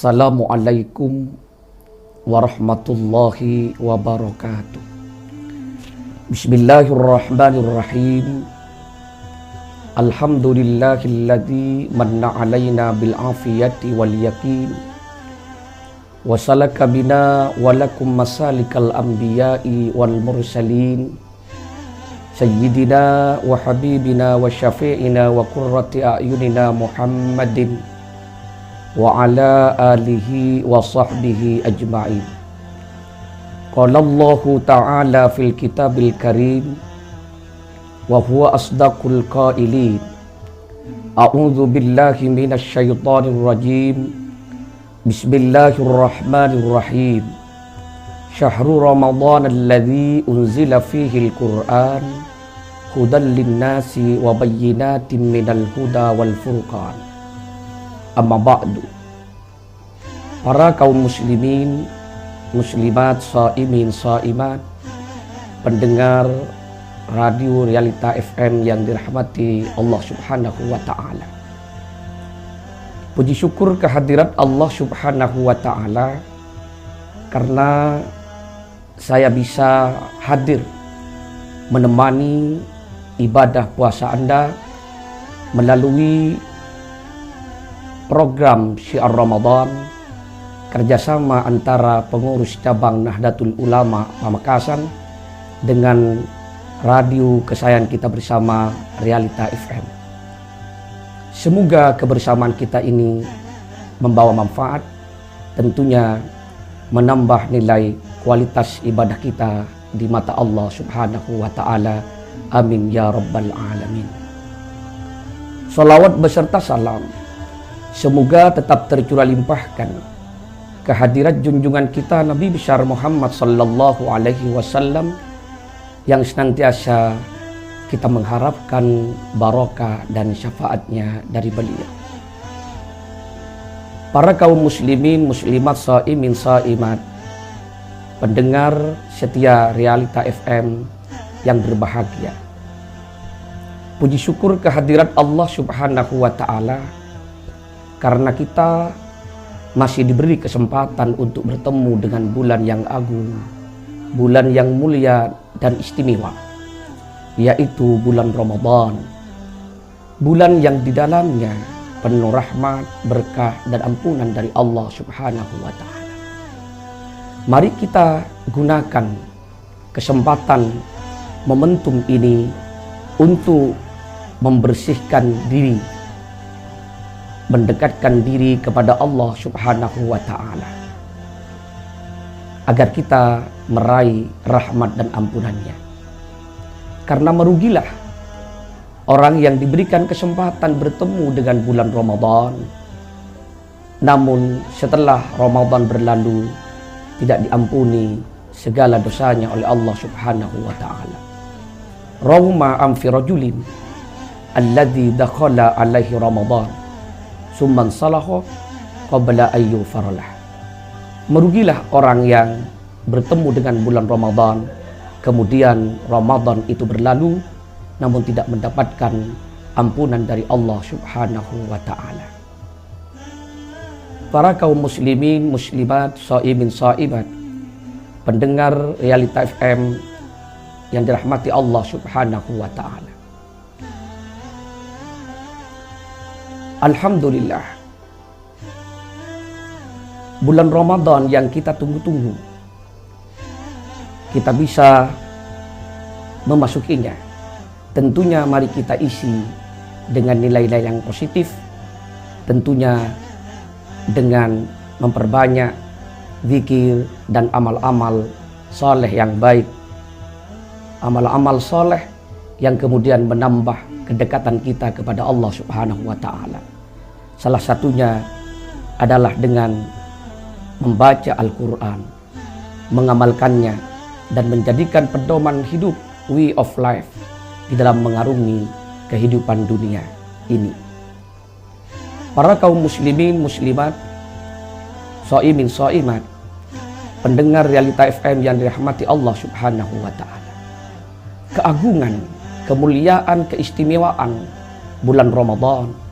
Assalamualaikum warahmatullahi wabarakatuh. Bismillahirrahmanirrahim. Alhamdulillahilladzi manna alaina bil afiyati wal yaqin wa salaka bina walakum masalikal anbiya'i wal mursalin sayyidina wa habibina wa syafi'ina wa qurrati a'yunina Muhammadin wa ala alihi wa sahbihi ajma'in. Qala Allahu ta'ala fil kitabil karim wa huwa asdaqul qailin. A'udzu billahi minasy syaithanir rajim. Bismillahirrahmanirrahim. Syahrul Ramadan alladzi unzila fihi al-Qur'an hudan lin-nasi wa bayyinatin minal huda wal furqan. Amma ba'du. Para kaum muslimin, muslimat, shaimin, shaimat, pendengar radio Realita FM yang dirahmati Allah Subhanahu wa ta'ala. Puji syukur kehadirat Allah Subhanahu wa ta'ala karena saya bisa hadir menemani ibadah puasa Anda melalui program Syiar Ramadan kerjasama antara pengurus cabang Nahdlatul Ulama Pamekasan dengan radio kesayangan kita bersama Realita FM. Semoga kebersamaan kita ini membawa manfaat, tentunya menambah nilai kualitas ibadah kita di mata Allah Subhanahu wa ta'ala. Amin ya rabbal alamin. Salawat beserta salam semoga tetap tercurah limpahkan kehadirat junjungan kita Nabi besar Muhammad sallallahu alaihi wasallam yang senantiasa kita mengharapkan barokah dan syafaatnya dari beliau. Para kaum muslimin, muslimat, shaimin, shaimat, pendengar setia Realita FM yang berbahagia. Puji syukur kehadirat Allah Subhanahu wa ta'ala karena kita masih diberi kesempatan untuk bertemu dengan bulan yang agung, bulan yang mulia dan istimewa, yaitu bulan Ramadan. Bulan yang di dalamnya penuh rahmat, berkah dan ampunan dari Allah Subhanahu wa ta'ala. Mari kita gunakan kesempatan momentum ini untuk membersihkan diri, mendekatkan diri kepada Allah Subhanahu wa ta'ala agar kita meraih rahmat dan ampunannya. Karena merugilah orang yang diberikan kesempatan bertemu dengan bulan Ramadan, namun setelah Ramadan berlalu tidak diampuni segala dosanya oleh Allah Subhanahu wa ta'ala. Rauma amfi rajulin alladzi dakhala alaihi Ramadan summan salaha qabla ayyu faralah. Merugilah orang yang bertemu dengan bulan Ramadan, kemudian Ramadan itu berlalu namun tidak mendapatkan ampunan dari Allah Subhanahu wa ta'ala. Para kaum muslimin, muslimat, shaimin, shaimat, pendengar Realita FM yang dirahmati Allah Subhanahu wa ta'ala. Alhamdulillah, bulan Ramadan yang kita tunggu-tunggu, kita bisa memasukinya. Tentunya mari kita isi dengan nilai-nilai yang positif, tentunya dengan memperbanyak zikir dan amal-amal soleh yang baik, amal-amal soleh yang kemudian menambah kedekatan kita kepada Allah Subhanahu wa ta'ala. Salah satunya adalah dengan membaca Al-Quran, mengamalkannya, dan menjadikan pedoman hidup, way of life, di dalam mengarungi kehidupan dunia ini. Para kaum muslimin, muslimat, shaimin, shaimat, pendengar Realita FM yang dirahmati Allah Subhanahu wa ta'ala. Keagungan, kemuliaan, keistimewaan bulan Ramadan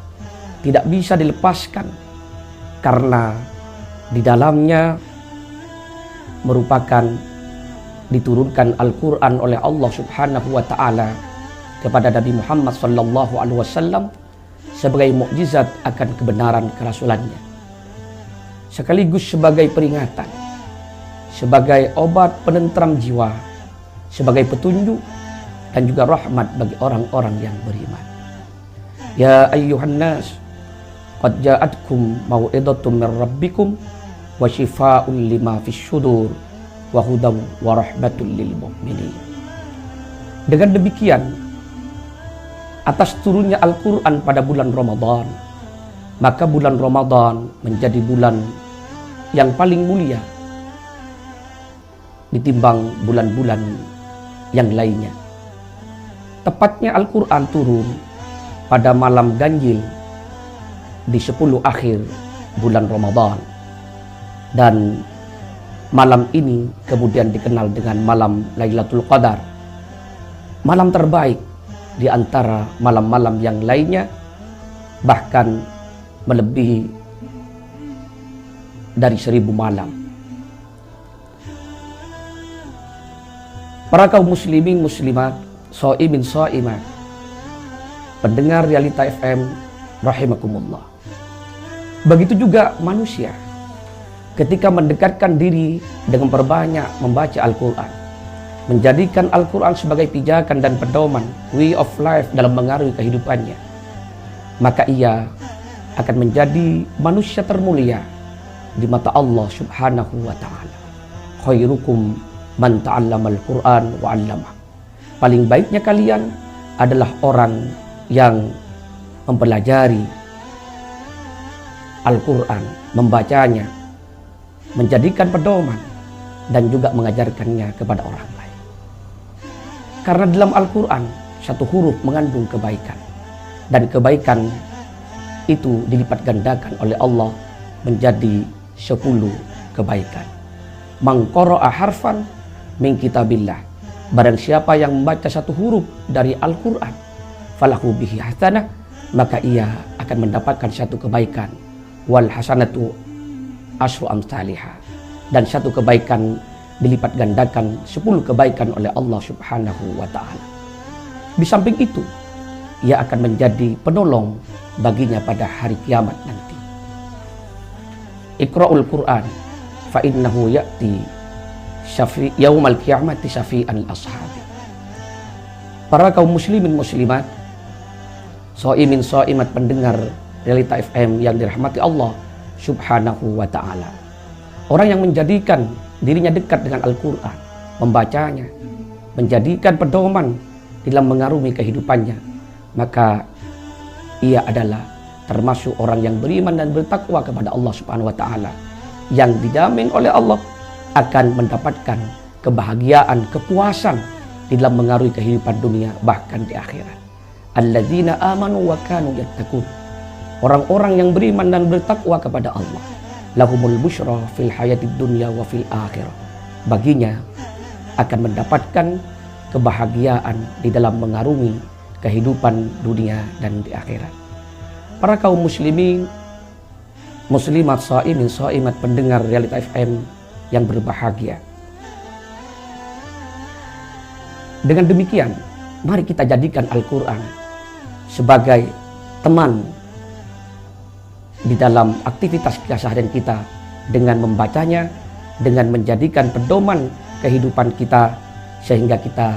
tidak bisa dilepaskan karena Di dalamnya merupakan diturunkan Al-Quran oleh Allah Subhanahu wa Ta'ala kepada Nabi Muhammad sallallahu alaihi wasallam sebagai mukjizat akan kebenaran kerasulannya, sekaligus sebagai peringatan, sebagai obat penentram jiwa, sebagai petunjuk dan juga rahmat bagi orang-orang yang beriman. Ya ayyuhan nas, qad ja'atkum mau'idatum min rabbikum wa shifaa'un lima fis syudur wa hudaw wa rahmatul lil mu'minin. Dengan demikian, atas turunnya Al-Quran pada bulan Ramadan, maka bulan Ramadan menjadi bulan yang paling mulia ditimbang bulan-bulan yang lainnya. Tepatnya Al-Quran turun pada malam ganjil di 10 akhir bulan Ramadan, dan malam ini kemudian dikenal dengan malam Lailatul Qadar, malam terbaik di antara malam-malam yang lainnya, bahkan melebihi dari 1000 malam. Para kaum muslimin muslimat, shaimin shaimat, pendengar Realita FM rahimakumullah. Begitu juga manusia ketika mendekatkan diri dengan berbanyak membaca Al-Quran, menjadikan Al-Quran sebagai pijakan dan pedoman, way of life dalam mengaruhi kehidupannya, maka ia akan menjadi manusia termulia di mata Allah Subhanahu wa Ta'ala. Khairukum man ta'allama al-Quran wa 'allamah. Paling baiknya kalian adalah orang yang mempelajari Al-Quran, membacanya, menjadikan pedoman, dan juga mengajarkannya kepada orang lain. Karena dalam Al-Quran satu huruf mengandung kebaikan, dan kebaikan itu dilipat gandakan oleh Allah menjadi 10 kebaikan. Man qara'a harfan min kitabillah, barang siapa yang membaca satu huruf dari Al-Quran, falahu bihi hasanah, maka ia akan mendapatkan satu kebaikan. Wal hasanatu asyru amsalihah, dan satu kebaikan dilipat gandakan 10 kebaikan oleh Allah Subhanahu wa Ta'ala. Di samping itu, ia akan menjadi penolong baginya pada hari kiamat nanti. Iqra'ul Quran fa innahu ya'ti yaumal qiyamati syafi'an ashabi. Para kaum muslimin muslimat, shaimin shaimat, pendengar Realita FM yang dirahmati Allah Subhanahu wa Ta'ala. Orang yang menjadikan dirinya dekat dengan Al-Quran, membacanya, menjadikan pedoman dalam mengarungi kehidupannya, maka ia adalah termasuk orang yang beriman dan bertakwa kepada Allah Subhanahu wa Ta'ala, yang dijamin oleh Allah akan mendapatkan kebahagiaan, kepuasan di dalam mengarungi kehidupan dunia bahkan di akhirat. Alladzina amanu wa kanu yattaqun. Orang-orang yang beriman dan bertakwa kepada Allah, lahumul busyra fil hayatid dunya wa fil akhirah. Baginya akan mendapatkan kebahagiaan di dalam mengarungi kehidupan dunia dan di akhirat. Para kaum muslimin muslimat, shaimin shaimat, pendengar Realita FM yang berbahagia. Dengan demikian, mari kita jadikan Al-Quran sebagai teman di dalam aktivitas keseharian kita, dengan membacanya, dengan menjadikan pedoman kehidupan kita, sehingga kita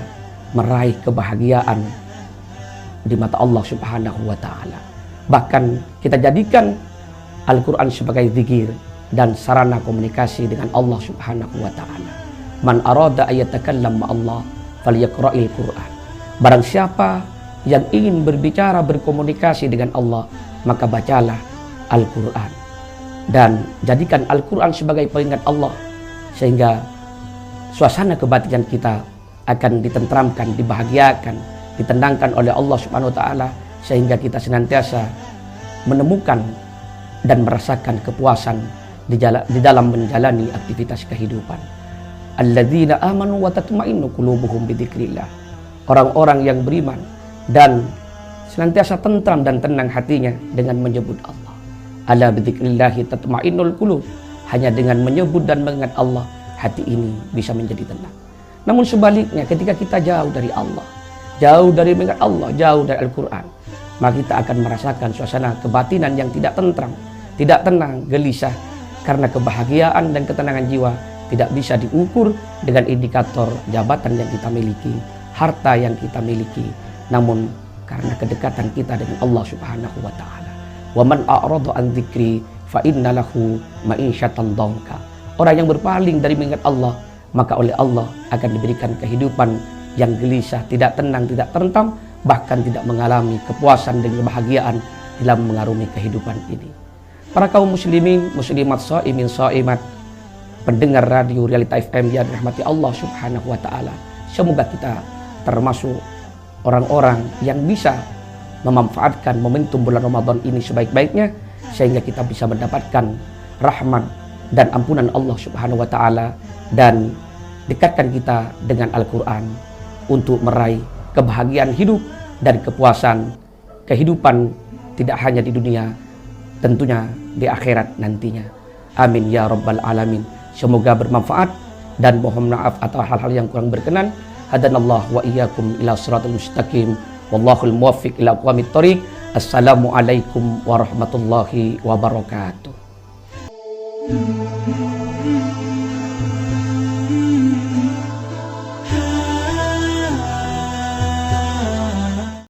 meraih kebahagiaan di mata Allah Subhanahu wa Ta'ala. Bahkan kita jadikan Al-Quran sebagai zikir dan sarana komunikasi dengan Allah Subhanahu wa Ta'ala. Man arada ayatakallam ma'allah falyaqra'il Quran. Barang siapa yang ingin berbicara, berkomunikasi dengan Allah, maka bacalah Al-Quran, dan jadikan Al-Quran sebagai pengingat Allah, sehingga suasana kebatinan kita akan ditentramkan, dibahagiakan, ditendangkan oleh Allah Subhanahu wa Ta'ala, sehingga kita senantiasa menemukan dan merasakan kepuasan di dalam menjalani aktivitas kehidupan. Alladzina amanu wa tatma'innu qulubuhum bidzikrillah. Orang-orang yang beriman dan senantiasa tentram dan tenang hatinya dengan menyebut Allah. Ala bidzikrillahi tatma'innul qulub. hanya dengan menyebut dan mengingat Allah, hati ini bisa menjadi tenang. Namun sebaliknya, ketika kita jauh dari Allah, jauh dari mengingat Allah, jauh dari Al-Quran, maka kita akan merasakan suasana kebatinan yang tidak tentram, tidak tenang, gelisah, karena kebahagiaan dan ketenangan jiwa tidak bisa diukur dengan indikator jabatan yang kita miliki, harta yang kita miliki, namun karena kedekatan kita dengan Allah Subhanahu wa taala. Wa man a'rada an dzikri fa inna lahu ma'isyatan dhanka. Orang yang berpaling dari mengingat Allah, maka oleh Allah akan diberikan kehidupan yang gelisah, tidak tenang, tidak tentram, bahkan tidak mengalami kepuasan dan kebahagiaan dalam mengarungi kehidupan ini. Para kaum muslimin, muslimat, shaimin, shaimat, pendengar radio Realita FM yang dirahmati Allah Subhanahu wa taala, semoga kita termasuk orang-orang yang bisa memanfaatkan momentum bulan Ramadan ini sebaik-baiknya, sehingga kita bisa mendapatkan rahmat dan ampunan Allah Subhanahu wa taala, dan dekatkan kita dengan Al-Quran untuk meraih kebahagiaan hidup dan kepuasan kehidupan tidak hanya di dunia, tentunya di akhirat nantinya. Amin ya rabbal alamin. Semoga bermanfaat dan mohon maaf atas hal-hal yang kurang berkenan. Hadanallah wa iyyakum ila shiratal mustaqim. Wallahul muwaffiq ila aqwamit thoriq. Assalamualaikum warahmatullahi wabarakatuh.